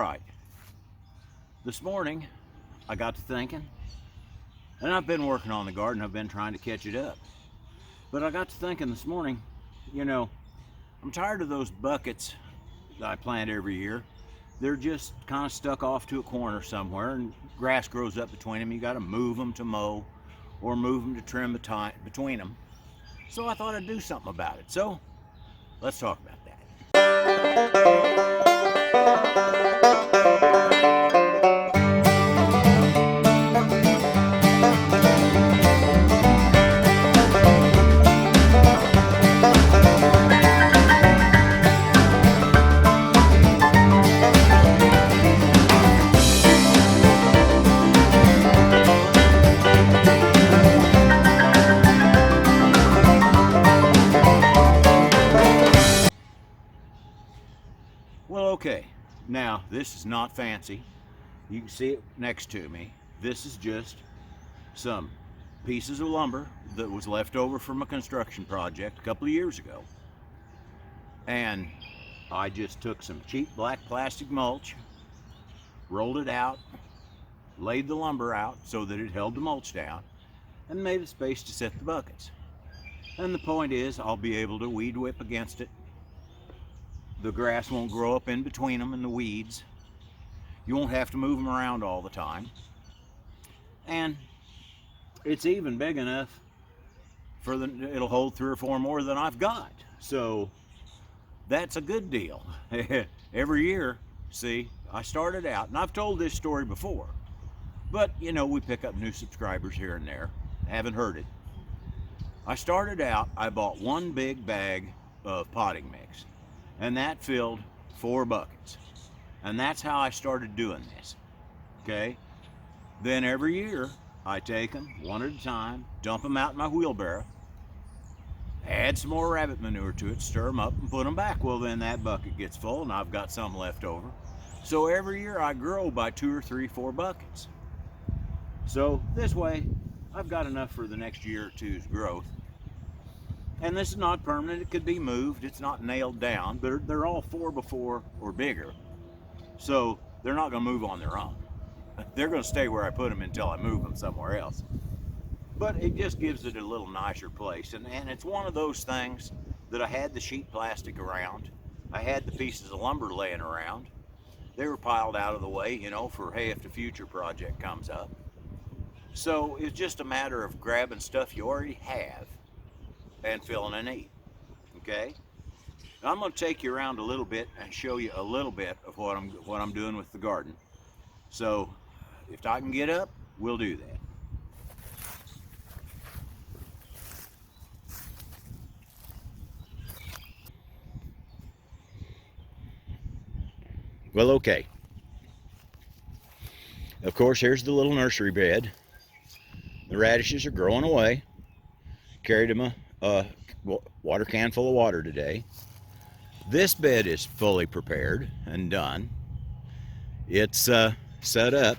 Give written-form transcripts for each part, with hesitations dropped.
right. This morning, I got to thinking, and I've been working on the garden. I've been trying to catch it up. But I got to thinking this morning, I'm tired of those buckets that I plant every year. They're just kind of stuck off to a corner somewhere, and grass grows up between them. You got to move them to mow or move them to trim between them. So I thought I'd do something about it. So let's talk about that. Well, okay, now this is not fancy. You can see it next to me. This is just some pieces of lumber that was left over from a construction project a couple of years ago. And I just took some cheap black plastic mulch, rolled it out, laid the lumber out so that it held the mulch down, and made a space to set the buckets. And the point is, I'll be able to weed whip against it. The grass won't grow up in between them and the weeds. You won't have to move them around all the time. And it's even big enough it'll hold 3 or 4 more than I've got. So that's a good deal. Every year, see, I started out, and I've told this story before, but we pick up new subscribers here and there. Haven't heard it. I started out, I bought one big bag of potting mix, and that filled 4 buckets. And that's how I started doing this, okay? Then every year, I take them one at a time, dump them out in my wheelbarrow, add some more rabbit manure to it, stir them up, and put them back. Well, then that bucket gets full, and I've got some left over. So every year, I grow by 2 or 3, 4 buckets. So this way, I've got enough for the next year or two's growth. And this is not permanent. It could be moved. It's not nailed down, but they're all 4x4 or bigger. So they're not going to move on their own. They're going to stay where I put them until I move them somewhere else. But it just gives it a little nicer place. And it's one of those things that I had the sheet plastic around. I had the pieces of lumber laying around. They were piled out of the way, for, hey, if the future project comes up. So it's just a matter of grabbing stuff you already have and filling a need, okay? Now I'm going to take you around a little bit and show you a little bit of what I'm doing with the garden. So if I can get up, we'll do that. Well, okay. Of course, here's the little nursery bed. The radishes are growing away. Carried them a water can full of water today. This bed is fully prepared and done. It's set up,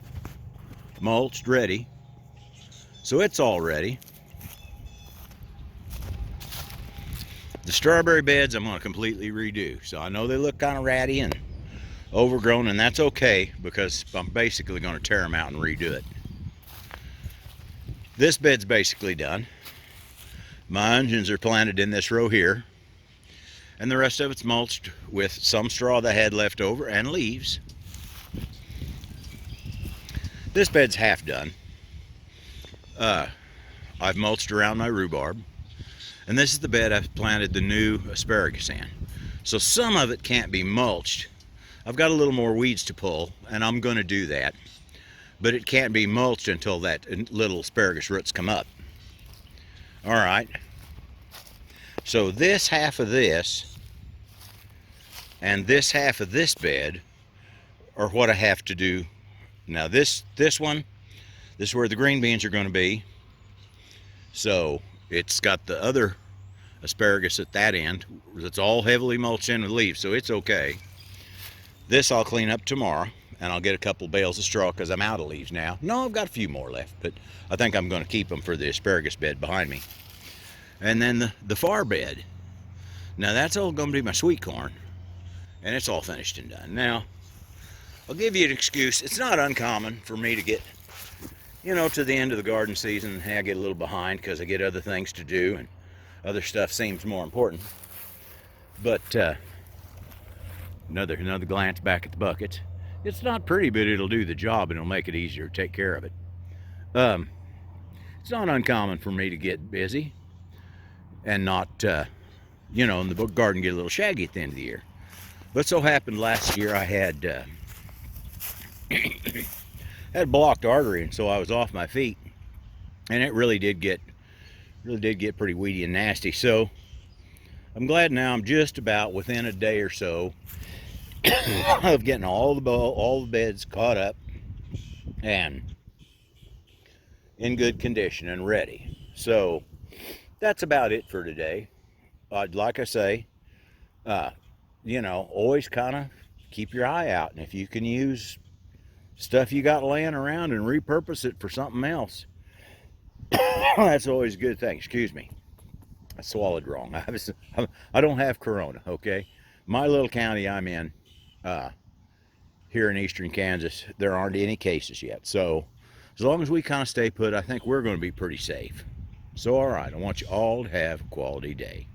mulched, ready. So it's all ready. The strawberry beds I'm going to completely redo. So I know they look kind of ratty and overgrown, and that's okay because I'm basically going to tear them out and redo it. This bed's basically done. My onions are planted in this row here, and the rest of it's mulched with some straw that I had left over and leaves. This bed's half done. I've mulched around my rhubarb, and this is the bed I've planted the new asparagus in. So some of it can't be mulched. I've got a little more weeds to pull, and I'm going to do that, but it can't be mulched until that little asparagus roots come up. All right, so this half of this and this half of this bed are what I have to do. Now this one, this is where the green beans are going to be. So it's got the other asparagus at that end. It's all heavily mulched in with leaves, so it's okay. This I'll clean up tomorrow, and I'll get a couple bales of straw because I'm out of leaves now. No, I've got a few more left, but I think I'm going to keep them for the asparagus bed behind me. And then the far bed. Now that's all going to be my sweet corn, and it's all finished and done. Now, I'll give you an excuse. It's not uncommon for me to get, to the end of the garden season, and I get a little behind because I get other things to do and other stuff seems more important. But another glance back at the bucket. It's not pretty, but it'll do the job and it'll make it easier to take care of it. It's not uncommon for me to get busy and not, and the garden get a little shaggy at the end of the year. But so happened last year I had had blocked artery, and so I was off my feet, and it really did get pretty weedy and nasty. So I'm glad now I'm just about within a day or so of getting all the beds caught up and in good condition and ready. So that's about it for today. Like I say, always kind of keep your eye out, and if you can use stuff you got laying around and repurpose it for something else, that's always a good thing. Excuse me, I swallowed wrong. I don't have corona, okay? My little county I'm in, here in eastern Kansas, there aren't any cases yet. So as long as we kind of stay put, I think we're going to be pretty safe. So all right, I want you all to have a quality day.